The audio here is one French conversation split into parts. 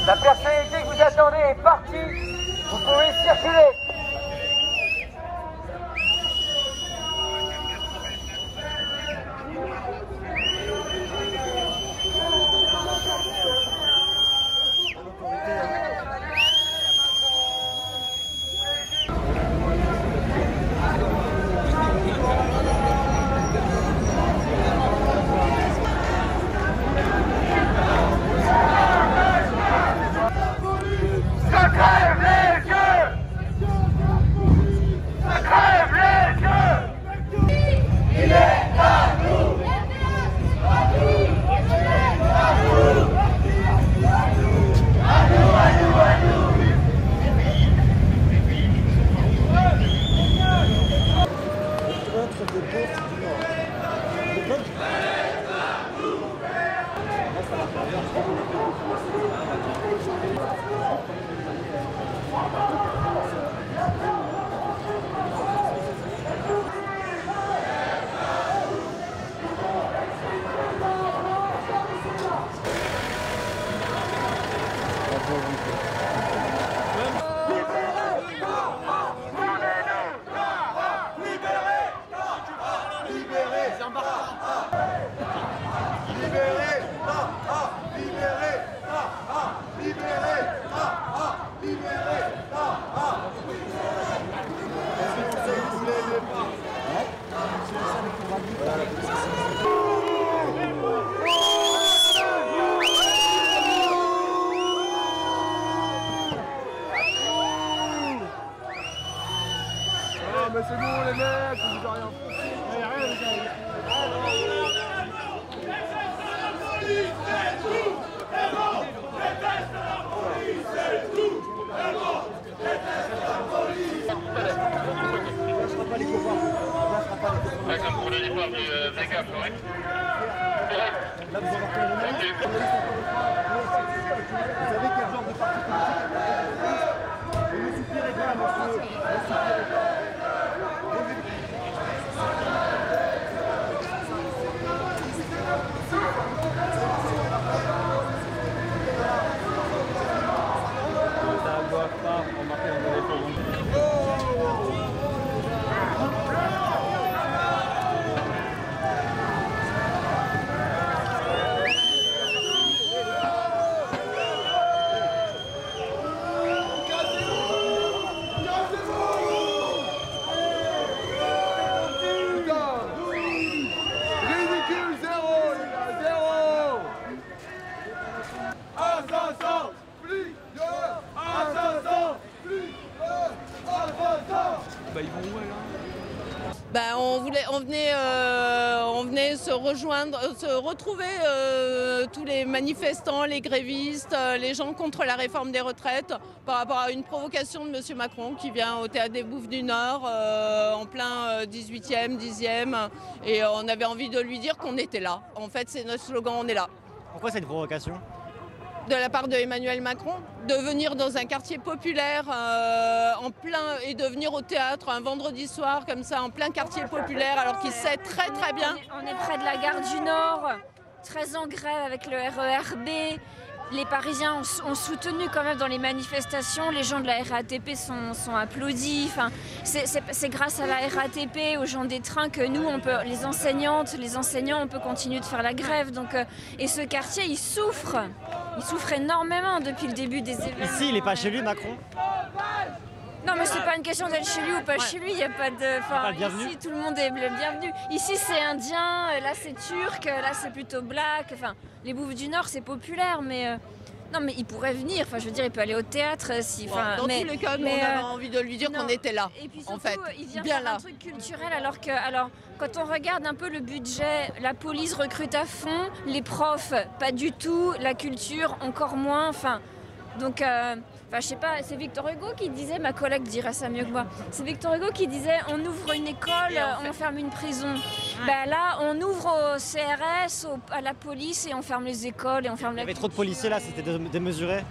La personnalité que vous attendez est partie, vous pouvez circuler. Mais c'est bon les mecs, vous avez rien foutu. Comme pour le départ du Vega, correct? Là, vous avez fait le vous savez quel genre de parti politique ne suffirait pas, monsieur. Ne suffirait pas. Bah, ils vont où alors? Ben, on venait se rejoindre, se retrouver tous les manifestants, les grévistes, les gens contre la réforme des retraites par rapport à une provocation de M. Macron qui vient au Théâtre des Bouffes du Nord en plein 18e, 10e et on avait envie de lui dire qu'on était là. En fait, c'est notre slogan, on est là. Pourquoi cette provocation? De la part de Emmanuel Macron, de venir dans un quartier populaire en plein et de venir au théâtre un vendredi soir comme ça en plein quartier populaire alors qu'il sait très bien. On est près de la gare du Nord, très en grève avec le RER B. les Parisiens ont soutenu quand même dans les manifestations. Les gens de la RATP sont applaudis. Enfin, c'est grâce à la RATP, aux gens des trains que nous, les enseignantes, les enseignants, on peut continuer de faire la grève. Donc, et ce quartier, il souffre. Il souffre énormément depuis le début des événements. Ici, il n'est pas chez lui, Macron? Non, mais c'est pas une question d'être chez lui ou pas chez lui. Il n'y a pas de. Enfin, bienvenue. ici, tout le monde est le bienvenu. Ici, c'est indien, là, c'est turc, là, c'est plutôt black. Enfin, les Bouffes du Nord, c'est populaire, mais. Non, mais il pourrait venir. Enfin, je veux dire, il peut aller au théâtre si. Enfin, dans tous les cas, nous, on avait envie de lui dire qu'on était là. Et puis en surtout, fait, il vient bien faire là. un truc culturel, alors quand on regarde un peu le budget, la police recrute à fond, les profs, pas du tout, la culture, encore moins. Enfin, donc. Enfin, je sais pas, c'est Victor Hugo qui disait, ma collègue dirait ça mieux que moi, c'est Victor Hugo qui disait on ouvre une école, on ferme une prison. Ben là, on ouvre au CRS, à la police et on ferme les écoles et on ferme Il y avait trop de policiers là, c'était démesuré?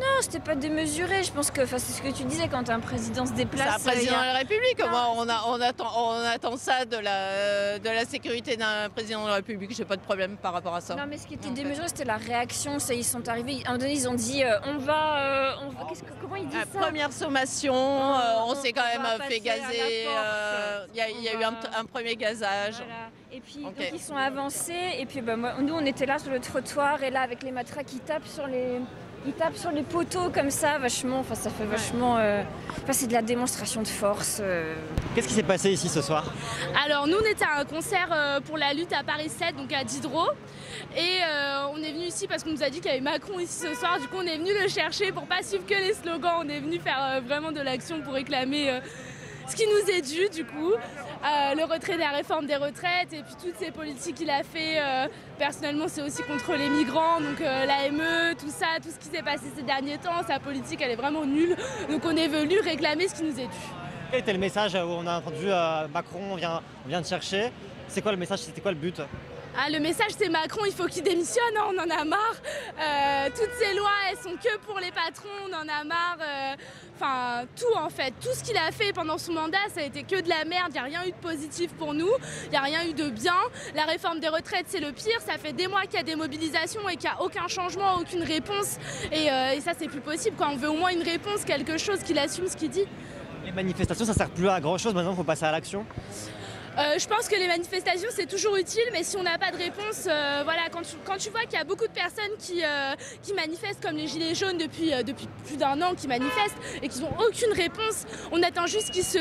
Non, c'était pas démesuré, je pense que c'est ce que tu disais quand un président se déplace. C'est un président de la République, on attend ça de la sécurité d'un président de la République, j'ai pas de problème par rapport à ça. Non mais ce qui était démesuré c'était la réaction, ils sont arrivés, à un moment donné ils ont dit comment ils disent ça? Première sommation, on s'est quand même fait gazer, il y a eu un premier gazage. Voilà. Et puis donc, ils sont avancés et puis nous on était là sur le trottoir et là avec les matraques ils tapent sur les poteaux comme ça, vachement, enfin ça fait vachement... c'est de la démonstration de force. Qu'est-ce qui s'est passé ici ce soir? Alors nous on était à un concert pour la lutte à Paris 7, donc à Diderot. Et on est venu ici parce qu'on nous a dit qu'il y avait Macron ici ce soir. Du coup on est venu le chercher pour pas suivre que les slogans. On est venu faire vraiment de l'action pour réclamer ce qui nous est dû du coup. Le retrait de la réforme des retraites et puis toutes ces politiques qu'il a fait. Personnellement, c'est aussi contre les migrants, donc l'AME, tout ça, tout ce qui s'est passé ces derniers temps, sa politique, elle est vraiment nulle. Donc on est venu réclamer ce qui nous est dû. Quel était le message où on a entendu Macron, on vient de chercher? C'est quoi le message, c'était quoi le but? Le message c'est Macron, il faut qu'il démissionne, on en a marre. Toutes ces lois, elles sont que pour les patrons, on en a marre. Enfin, tout en fait, tout ce qu'il a fait pendant son mandat, ça a été que de la merde, il n'y a rien eu de positif pour nous, il n'y a rien eu de bien. La réforme des retraites, c'est le pire, ça fait des mois qu'il y a des mobilisations et qu'il n'y a aucun changement, aucune réponse. Et ça, c'est plus possible, quoi. On veut au moins une réponse, quelque chose qu'il assume ce qu'il dit. Les manifestations, ça sert plus à grand chose, maintenant il faut passer à l'action. Je pense que les manifestations c'est toujours utile, mais si on n'a pas de réponse, voilà, quand tu vois qu'il y a beaucoup de personnes qui manifestent comme les Gilets jaunes depuis plus d'un an, qui manifestent et qui n'ont aucune réponse, on attend juste qu'ils se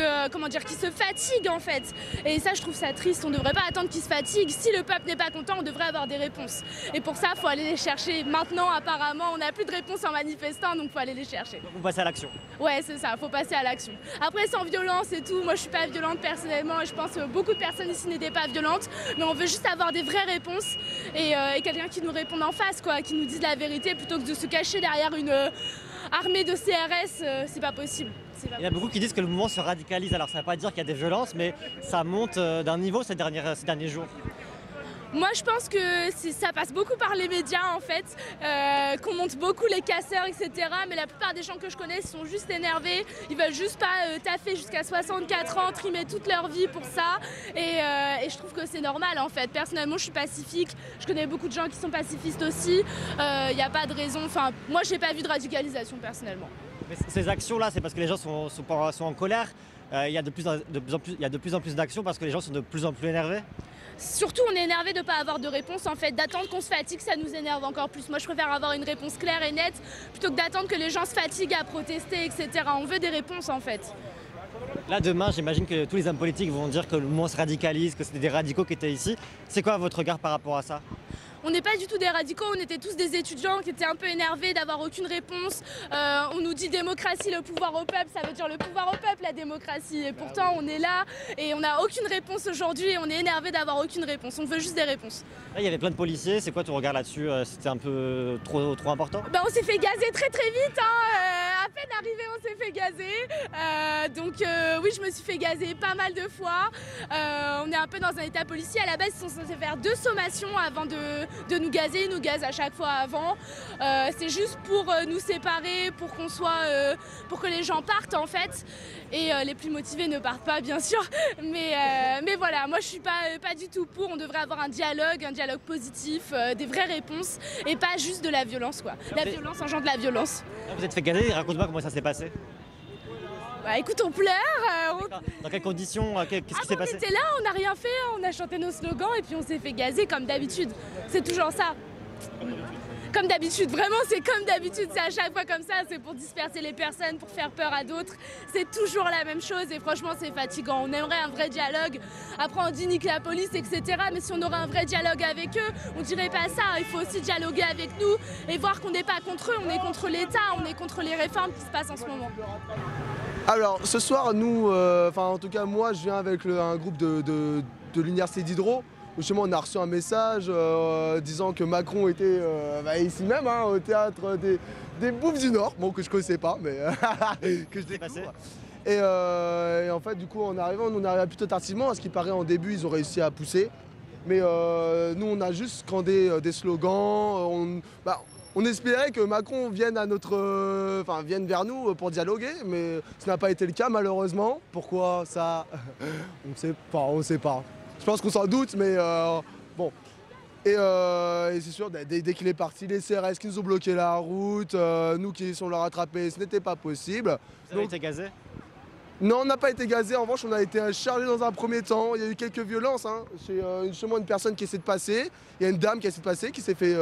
fatiguent en fait. Et ça je trouve ça triste, on ne devrait pas attendre qu'ils se fatiguent. Si le peuple n'est pas content, on devrait avoir des réponses. Et pour ça, il faut aller les chercher. Maintenant apparemment, on n'a plus de réponse en manifestant, donc il faut aller les chercher. Donc vous passez à l'action. Ouais, c'est ça, il faut passer à l'action. Après sans violence et tout, moi je suis pas violente personnellement et je pense que beaucoup de personnes ici n'étaient pas violentes, mais on veut juste avoir des vraies réponses et quelqu'un qui nous réponde en face, quoi, qui nous dise la vérité plutôt que de se cacher derrière une armée de CRS, c'est pas possible. Il y a beaucoup qui disent que le mouvement se radicalise, alors ça ne veut pas dire qu'il y a des violences, mais ça monte d'un niveau ces derniers jours. Moi je pense que ça passe beaucoup par les médias en fait, qu'on monte beaucoup les casseurs etc. Mais la plupart des gens que je connais sont juste énervés, ils veulent juste pas taffer jusqu'à 64 ans, trimer toute leur vie pour ça. Et je trouve que c'est normal en fait. Personnellement je suis pacifique, je connais beaucoup de gens qui sont pacifistes aussi, il n'y a pas de raison, enfin moi j'ai pas vu de radicalisation personnellement. Mais ces actions-là, c'est parce que les gens sont en colère. Il y a de plus en plus d'actions parce que les gens sont de plus en plus énervés. Surtout on est énervé de ne pas avoir de réponse en fait, d'attendre qu'on se fatigue ça nous énerve encore plus. Moi je préfère avoir une réponse claire et nette plutôt que d'attendre que les gens se fatiguent à protester etc. On veut des réponses en fait. Là demain j'imagine que tous les hommes politiques vont dire que le mouvement se radicalise, que c'était des radicaux qui étaient ici. C'est quoi votre regard par rapport à ça? On n'est pas du tout des radicaux, on était tous des étudiants qui étaient un peu énervés d'avoir aucune réponse. On nous dit démocratie, le pouvoir au peuple, ça veut dire le pouvoir au peuple, la démocratie. Et pourtant on est là et on n'a aucune réponse aujourd'hui et on est énervé d'avoir aucune réponse. On veut juste des réponses. Là il y avait plein de policiers, c'est quoi ton regard là-dessus? C'était un peu trop important? On s'est fait gazer très vite, hein. peine arrivé, on s'est fait gazer. Donc oui, je me suis fait gazer pas mal de fois. On est un peu dans un état policier. À la base, ils sont censés faire 2 sommations avant de nous gazer. Ils nous gazent à chaque fois avant. C'est juste pour nous séparer, pour qu'on soit, pour que les gens partent en fait. Et les plus motivés ne partent pas, bien sûr. Mais voilà, moi je suis pas du tout pour. On devrait avoir un dialogue positif, des vraies réponses et pas juste de la violence quoi. La violence engendre la violence. Vous êtes fait gazer, raconte-moi comment ça s'est passé. Bah écoute, on pleure. Dans quelles conditions, qu'est-ce qui s'est passé? On était là, on n'a rien fait, on a chanté nos slogans et puis on s'est fait gazer comme d'habitude. C'est toujours ça. Comme d'habitude, vraiment c'est comme d'habitude, c'est à chaque fois comme ça, c'est pour disperser les personnes, pour faire peur à d'autres. C'est toujours la même chose et franchement c'est fatigant. On aimerait un vrai dialogue, après on dit nique la police, etc. Mais si on aurait un vrai dialogue avec eux, on dirait pas ça. Il faut aussi dialoguer avec nous et voir qu'on n'est pas contre eux, on est contre l'État, on est contre les réformes qui se passent en ce moment. Alors ce soir, nous, en tout cas moi, je viens avec un groupe de l'université Diderot. Justement, on a reçu un message disant que Macron était ici même, au théâtre des Bouffes du Nord, bon que je connaissais pas, mais que je découvre. Et en fait, du coup, on arrive plutôt tardivement. À ce qui paraît, en début, ils ont réussi à pousser. Mais nous, on a juste scandé des slogans. On espérait que Macron vienne vienne vers nous pour dialoguer, mais ce n'a pas été le cas malheureusement. Pourquoi ça? On ne sait pas. Je pense qu'on s'en doute, mais bon. Et c'est sûr, dès qu'il est parti, les CRS qui nous ont bloqué la route, nous qui sont là rattrapés, ce n'était pas possible. Vous avez été gazé? Non, on n'a pas été gazé. En revanche, on a été chargé dans un premier temps. Il y a eu quelques violences. Chez justement une personne qui essaie de passer. Il y a une dame qui essaie de passer, qui s'est fait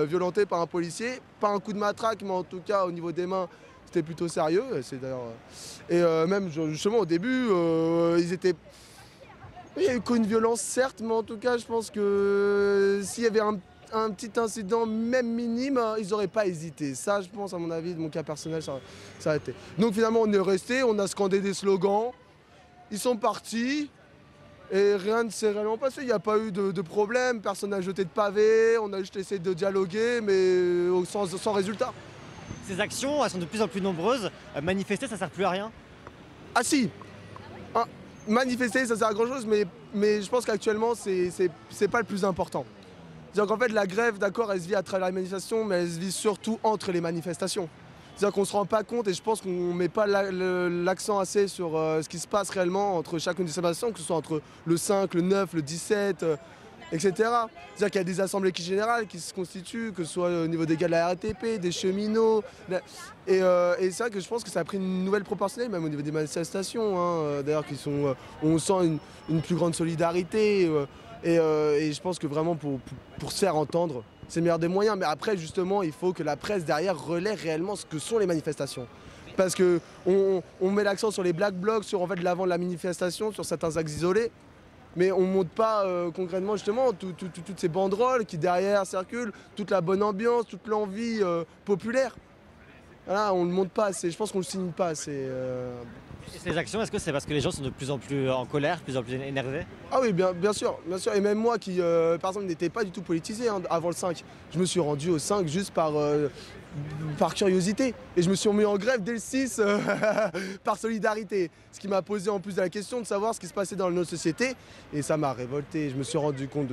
violenter par un policier. Pas un coup de matraque, mais en tout cas, au niveau des mains, c'était plutôt sérieux. Et même justement au début, ils étaient... Il y a eu qu'une violence, certes, mais en tout cas, je pense que s'il y avait un petit incident, même minime, ils n'auraient pas hésité. Ça, je pense, à mon avis, de mon cas personnel, ça a été. Donc finalement, on est resté, on a scandé des slogans, ils sont partis, et rien ne s'est réellement passé. Il n'y a pas eu de problème, personne n'a jeté de pavé, on a juste essayé de dialoguer, mais sans résultat. Ces actions, elles sont de plus en plus nombreuses. Manifester, ça ne sert plus à rien? Ah si! Manifester, ça sert à grand chose, mais je pense qu'actuellement, c'est pas le plus important. C'est-à-dire qu'en fait, la grève, d'accord, elle se vit à travers les manifestations, mais elle se vit surtout entre les manifestations. C'est-à-dire qu'on ne se rend pas compte, et je pense qu'on ne met pas l'accent assez sur ce qui se passe réellement entre chacune des manifestations, que ce soit entre le 5, le 9, le 17, etc. C'est-à-dire qu'il y a des assemblées générales qui se constituent, que ce soit au niveau des gars de la RATP, des cheminots. Et c'est vrai que je pense que ça a pris une nouvelle proportionnelle, même au niveau des manifestations. D'ailleurs, on sent une plus grande solidarité. Et je pense que vraiment, pour se faire entendre, c'est le meilleur des moyens. Mais après, justement, il faut que la presse derrière relaie réellement ce que sont les manifestations. Parce qu'on met l'accent sur les black blocs, sur en fait, l'avant de la manifestation, sur certains axes isolés. Mais on ne montre pas concrètement justement toutes ces banderoles qui derrière circulent, toute la bonne ambiance, toute l'envie populaire. Voilà, on ne le montre pas assez, je pense qu'on ne le signe pas assez. Et ces actions, est-ce que c'est parce que les gens sont de plus en plus en colère, de plus en plus énervés? Ah oui, bien sûr. Et même moi qui, par exemple, n'étais pas du tout politisé avant le 5, je me suis rendu au 5 juste par curiosité. Et je me suis mis en grève dès le 6 par solidarité. Ce qui m'a posé en plus la question de savoir ce qui se passait dans notre société. Et ça m'a révolté. Je me suis rendu compte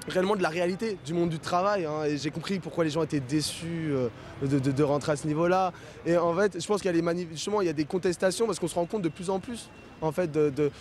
réellement de la réalité du monde du travail. Et j'ai compris pourquoi les gens étaient déçus de rentrer à ce niveau-là. Et en fait, je pense qu'il y a justement, il y a des contestations parce qu'on se rend compte de plus en plus en fait, de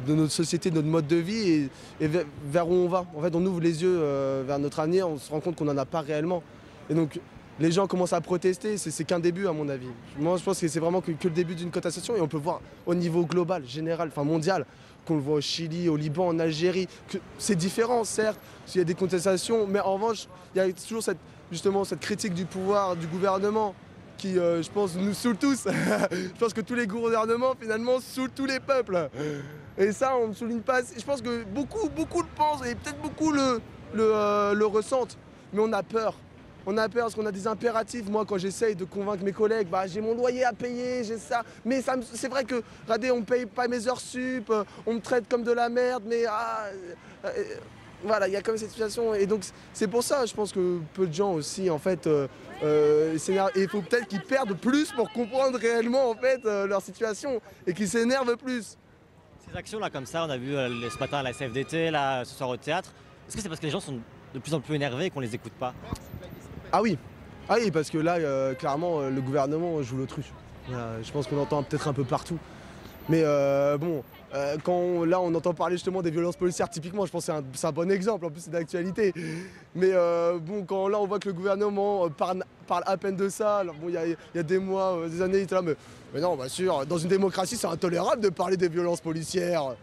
notre société, de notre mode de vie et vers où on va. En fait, on ouvre les yeux vers notre avenir, on se rend compte qu'on n'en a pas réellement. Et donc, les gens commencent à protester, c'est qu'un début à mon avis. Moi, je pense que c'est vraiment que le début d'une contestation et on peut voir au niveau global, général, enfin mondial, qu'on le voit au Chili, au Liban, en Algérie, que c'est différent, certes, il y a des contestations, mais en revanche, il y a toujours cette critique du pouvoir, du gouvernement, qui, je pense, nous saoule tous. Je pense que tous les gouvernements, finalement, saoulent tous les peuples. Et ça, on ne souligne pas. Je pense que beaucoup le pensent et peut-être beaucoup le ressentent. Mais on a peur. On a peur parce qu'on a des impératifs. Moi, quand j'essaye de convaincre mes collègues, j'ai mon loyer à payer, j'ai ça. Mais c'est vrai que, regardez, on ne paye pas mes heures sup, on me traite comme de la merde, mais voilà, il y a comme cette situation. Et donc, c'est pour ça, je pense que peu de gens aussi, en fait, s'énervent. Et il faut peut-être qu'ils perdent plus pour comprendre réellement, en fait, leur situation. Et qu'ils s'énervent plus. Ces actions-là, comme ça, on a vu ce matin à la CFDT, là, ce soir au théâtre. Est-ce que c'est parce que les gens sont de plus en plus énervés et qu'on les écoute pas? Ah oui, parce que là, clairement, le gouvernement joue l'autruche. Voilà, je pense qu'on entend peut-être un peu partout. Mais là, on entend parler justement des violences policières, typiquement, je pense que c'est un bon exemple, en plus c'est d'actualité. Mais quand là, on voit que le gouvernement parle à peine de ça, alors, bon, il y a des mois, des années, il était là, mais non, bien sûr, dans une démocratie, c'est intolérable de parler des violences policières.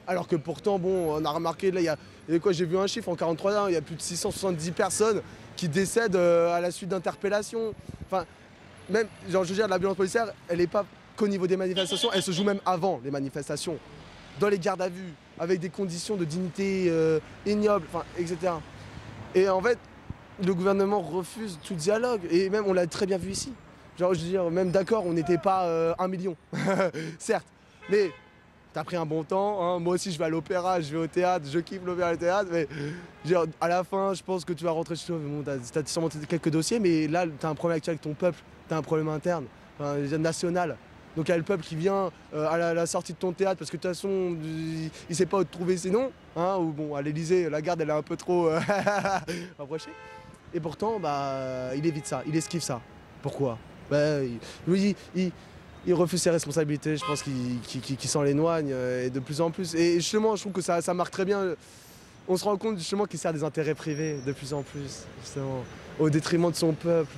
Alors que pourtant, bon, on a remarqué, là, j'ai vu un chiffre, en 43 ans, il y a plus de 670 personnes qui décèdent à la suite d'interpellations. Enfin, même, genre, je veux dire, la violence policière, elle n'est pas qu'au niveau des manifestations, elle se joue même avant les manifestations, dans les gardes à vue, avec des conditions de dignité ignobles, etc. Et en fait, le gouvernement refuse tout dialogue, et même on l'a très bien vu ici. Genre, je veux dire, même d'accord, on n'était pas 1 million, certes, mais t'as pris un bon temps, hein. Moi aussi je vais à l'opéra, je vais au théâtre, je kiffe l'opéra et le théâtre, mais genre, à la fin, je pense que tu vas rentrer chez toi, bon, t'as sûrement quelques dossiers, mais là, t'as un problème actuel avec ton peuple, t'as un problème interne, national. Donc il y a le peuple qui vient à la sortie de ton théâtre parce que de toute façon il sait pas où te trouver sinon, hein, ou bon à l'Elysée la garde elle est un peu trop rapprochée. Et pourtant il évite ça, il esquive ça. Pourquoi? Lui il refuse ses responsabilités, je pense qu'il s'en éloigne et de plus en plus. Et justement je trouve que ça marque très bien. On se rend compte justement qu'il sert des intérêts privés de plus en plus, justement, au détriment de son peuple.